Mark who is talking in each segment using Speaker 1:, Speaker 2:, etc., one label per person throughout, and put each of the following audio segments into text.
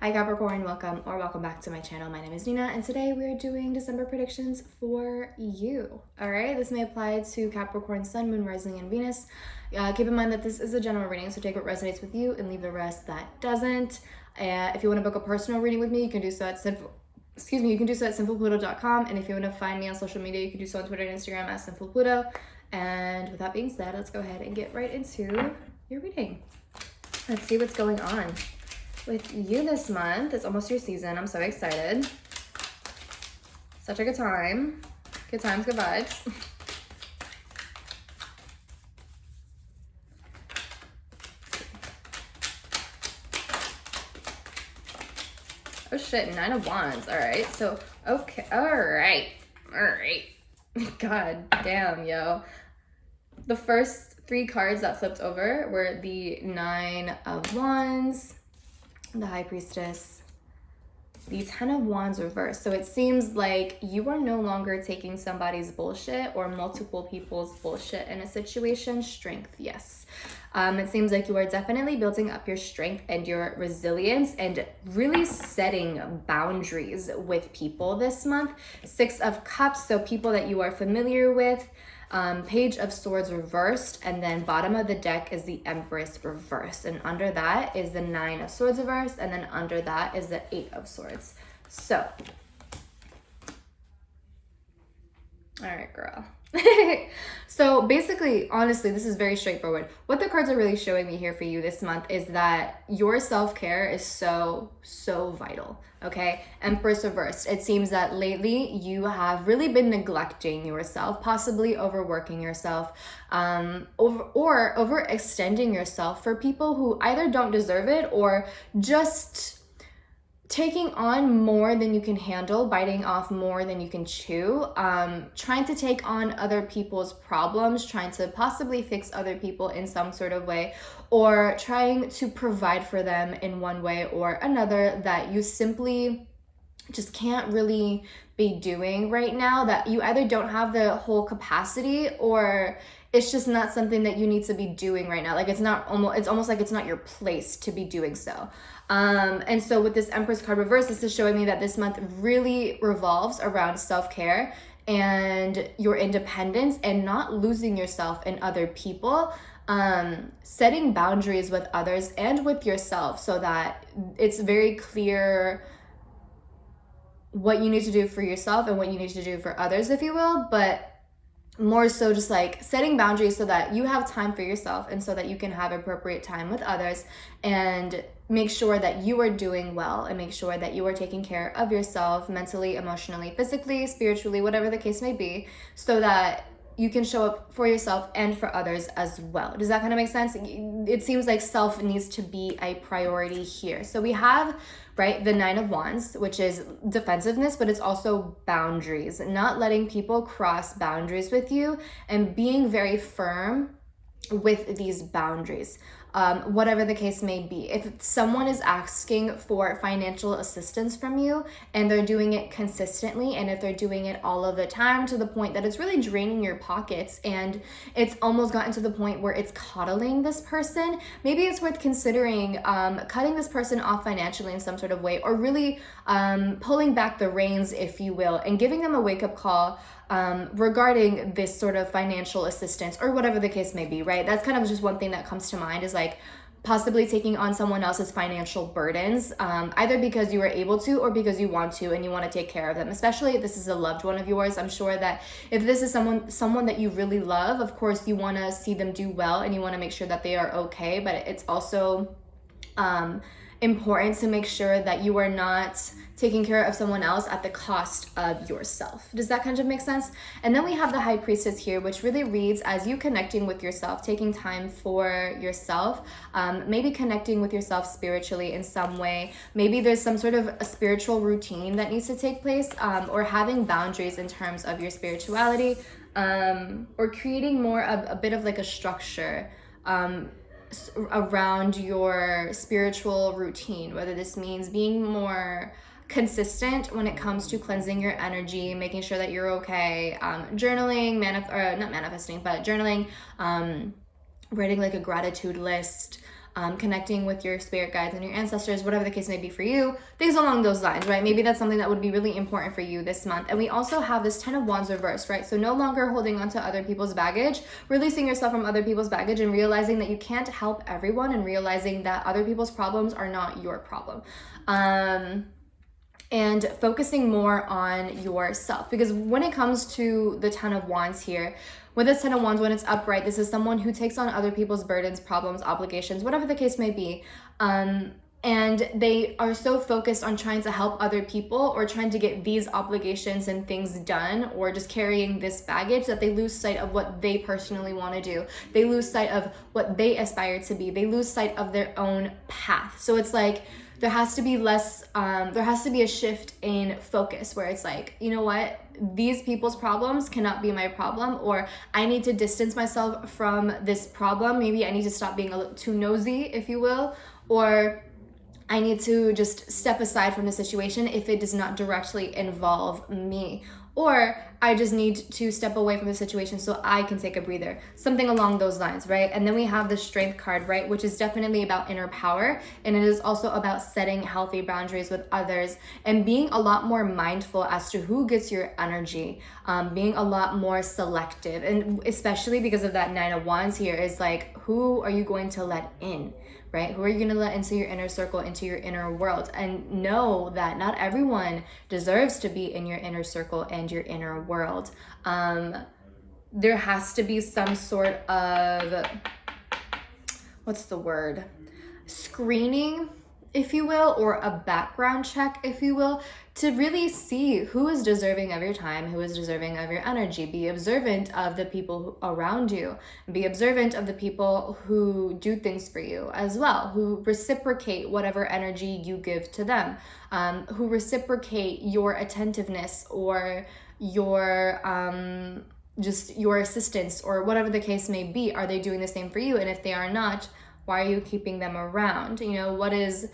Speaker 1: Hi Capricorn, welcome back to my channel. My name is Nina and today we're doing December predictions for you. Alright, this may apply to Capricorn, Sun, Moon, Rising, and Venus. Keep in mind that this is a general reading, so take what resonates with you and leave the rest that doesn't. If you want to book a personal reading with me, you can do so at Sinfulpluto.com, and if you want to find me on social media, you can do so on Twitter and Instagram at Sinfulpluto. And with that being said, let's go ahead and get right into your reading. Let's see what's going on with you this month. It's almost your season. I'm so excited. Such a good time. Good times, good vibes. Oh shit, 9 of Wands. All right, so, okay, all right. God damn, yo. The first 3 cards that flipped over were the 9 of Wands, the High Priestess, the 10 of Wands reversed. So it seems like you are no longer taking somebody's bullshit or multiple people's bullshit in a situation. Strength, yes. It seems like you are definitely building up your strength and your resilience and really setting boundaries with people this month. 6 of Cups, so people that you are familiar with. Page of Swords reversed, and then bottom of the deck is the Empress Reversed, and under that is the 9 of Swords reversed, and then under that is the 8 of Swords. So, all right, girl. So basically, honestly, this is very straightforward. What the cards are really showing me here for you this month is that your self-care is so vital, okay? Empress Reversed. It seems that lately you have really been neglecting yourself, possibly overworking yourself, overextending yourself for people who either don't deserve it or just taking on more than you can handle, biting off more than you can chew, trying to take on other people's problems, trying to possibly fix other people in some sort of way, or trying to provide for them in one way or another that you simply just can't really be doing right now, that you either don't have the whole capacity or it's just not something that you need to be doing right now. Like it's almost like it's not your place to be doing so. And so with this Empress card reverse, this is showing me that this month really revolves around self-care and your independence and not losing yourself in other people. Setting boundaries with others and with yourself so that it's very clear what you need to do for yourself and what you need to do for others, if you will, but more so just like setting boundaries so that you have time for yourself and so that you can have appropriate time with others, and make sure that you are doing well and make sure that you are taking care of yourself mentally, emotionally, physically, spiritually, whatever the case may be, so that you can show up for yourself and for others as well. Does that kind of make sense? It seems like self needs to be a priority here. So we have, right, the 9 of Wands, which is defensiveness, but it's also boundaries, not letting people cross boundaries with you and being very firm with these boundaries. Whatever the case may be. If someone is asking for financial assistance from you and they're doing it consistently, and if they're doing it all of the time to the point that it's really draining your pockets and it's almost gotten to the point where it's coddling this person, maybe it's worth considering cutting this person off financially in some sort of way, or really pulling back the reins, if you will, and giving them a wake-up call regarding this sort of financial assistance or whatever the case may be, right? That's kind of just one thing that comes to mind, is like possibly taking on someone else's financial burdens, either because you are able to or because you want to and you want to take care of them, especially if this is a loved one of yours. I'm sure that if this is someone that you really love, of course you want to see them do well and you want to make sure that they are okay, but it's also important to make sure that you are not taking care of someone else at the cost of yourself. Does that kind of make sense? And then we have the High Priestess here, which really reads as you connecting with yourself, taking time for yourself, maybe connecting with yourself spiritually in some way. Maybe there's some sort of a spiritual routine that needs to take place, or having boundaries in terms of your spirituality, or creating more of a bit of like a structure around your spiritual routine, whether this means being more consistent when it comes to cleansing your energy, making sure that you're okay, journaling, not manifesting, but journaling, writing like a gratitude list, connecting with your spirit guides and your ancestors, whatever the case may be for you, things along those lines, right? Maybe that's something that would be really important for you this month. And we also have this 10 of Wands reversed, right? So no longer holding on to other people's baggage, releasing yourself from other people's baggage and realizing that you can't help everyone, and realizing that other people's problems are not your problem. And focusing more on yourself, because when it comes to the 10 of Wands here, with this 10 of Wands, when it's upright, this is someone who takes on other people's burdens, problems, obligations, whatever the case may be. And they are so focused on trying to help other people, or trying to get these obligations and things done, or just carrying this baggage, that they lose sight of what they personally want to do. They lose sight of what they aspire to be. They lose sight of their own path. So it's like, there has to be there has to be a shift in focus, where it's like, you know what, these people's problems cannot be my problem, or I need to distance myself from this problem. Maybe I need to stop being a little too nosy, if you will, or I need to just step aside from the situation if it does not directly involve me. Or I just need to step away from the situation so I can take a breather. Something along those lines, right? And then we have the Strength card, right? Which is definitely about inner power. And it is also about setting healthy boundaries with others and being a lot more mindful as to who gets your energy. Being a lot more selective. And especially because of that 9 of Wands here, is like, who are you going to let in? Right? Who are you going to let into your inner circle, into your inner world? And know that not everyone deserves to be in your inner circle and your inner world. There has to be some sort of, what's the word? Screening, if you will, or a background check, if you will, to really see who is deserving of your time, who is deserving of your energy. Be observant of the people around you. Be observant of the people who do things for you as well, who reciprocate whatever energy you give to them, who reciprocate your attentiveness or your just your assistance, or whatever the case may be. Are they doing the same for you? And if they are not, why are you keeping them around? Is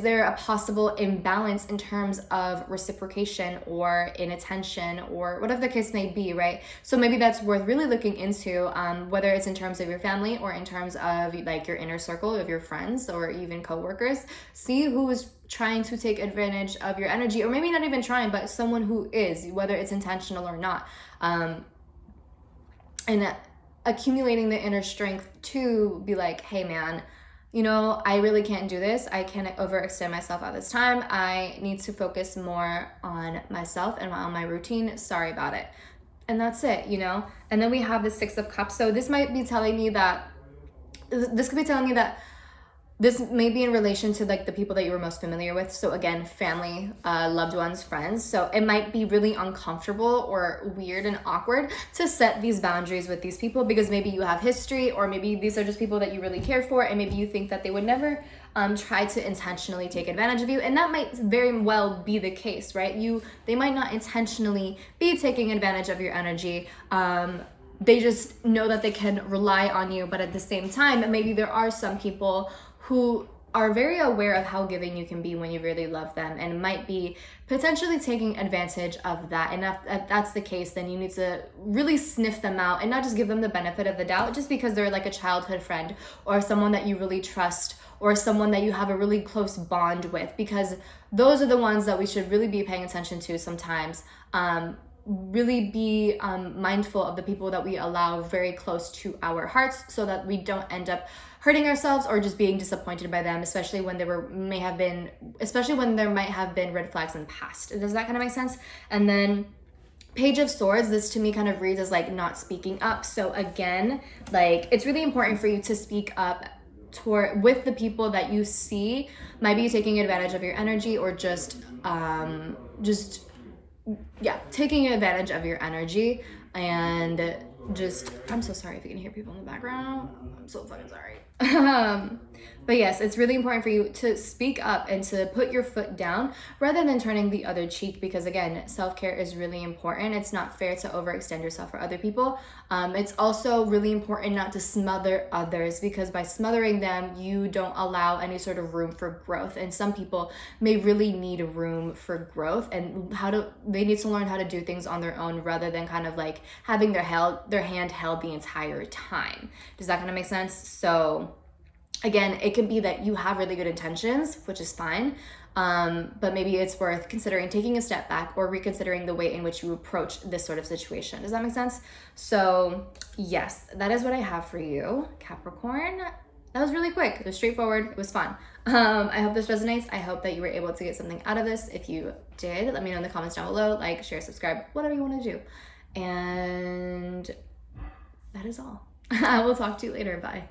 Speaker 1: there a possible imbalance in terms of reciprocation or inattention, or whatever the case may be, right? So maybe that's worth really looking into, whether it's in terms of your family or in terms of like your inner circle of your friends or even coworkers. See who is trying to take advantage of your energy, or maybe not even trying, but someone who is, whether it's intentional or not. And accumulating the inner strength to be like, hey man, I really can't do this. I can't overextend myself at this time. I need to focus more on myself and on my routine. Sorry about it. And that's it, And then we have the 6 of Cups. So this could be telling me that this may be in relation to like the people that you were most familiar with. So again, family, loved ones, friends. So it might be really uncomfortable or weird and awkward to set these boundaries with these people, because maybe you have history, or maybe these are just people that you really care for, and maybe you think that they would never try to intentionally take advantage of you. And that might very well be the case, right? They might not intentionally be taking advantage of your energy. They just know that they can rely on you. But at the same time, maybe there are some people who are very aware of how giving you can be when you really love them, and might be potentially taking advantage of that. And if that's the case, then you need to really sniff them out and not just give them the benefit of the doubt just because they're like a childhood friend or someone that you really trust or someone that you have a really close bond with, because those are the ones that we should really be paying attention to sometimes. Really be mindful of the people that we allow very close to our hearts, so that we don't end up hurting ourselves or just being disappointed by them, especially when there might have been red flags in the past. Does that kind of make sense? And then Page of Swords, this to me kind of reads as like not speaking up. So again, like it's really important for you to speak up with the people that you see might be taking advantage of your energy, or taking advantage of your energy. And I'm so sorry if you can hear people in the background. I'm so fucking sorry. But yes, it's really important for you to speak up and to put your foot down rather than turning the other cheek, because again, self-care is really important. It's not fair to overextend yourself for other people. It's also really important not to smother others, because by smothering them, you don't allow any sort of room for growth. And some people may really need room for growth, and they need to learn how to do things on their own rather than kind of like having their hand held the entire time. Does that kind of make sense? So Again, it can be that you have really good intentions, which is fine, but maybe it's worth considering taking a step back or reconsidering the way in which you approach this sort of situation. Does that make sense? So yes, that is what I have for you, Capricorn. That was really quick. It was straightforward. It was fun. I hope this resonates. I hope that you were able to get something out of this. If you did, let me know in the comments down below. Like, share, subscribe, whatever you want to do. And that is all. I will talk to you later. Bye.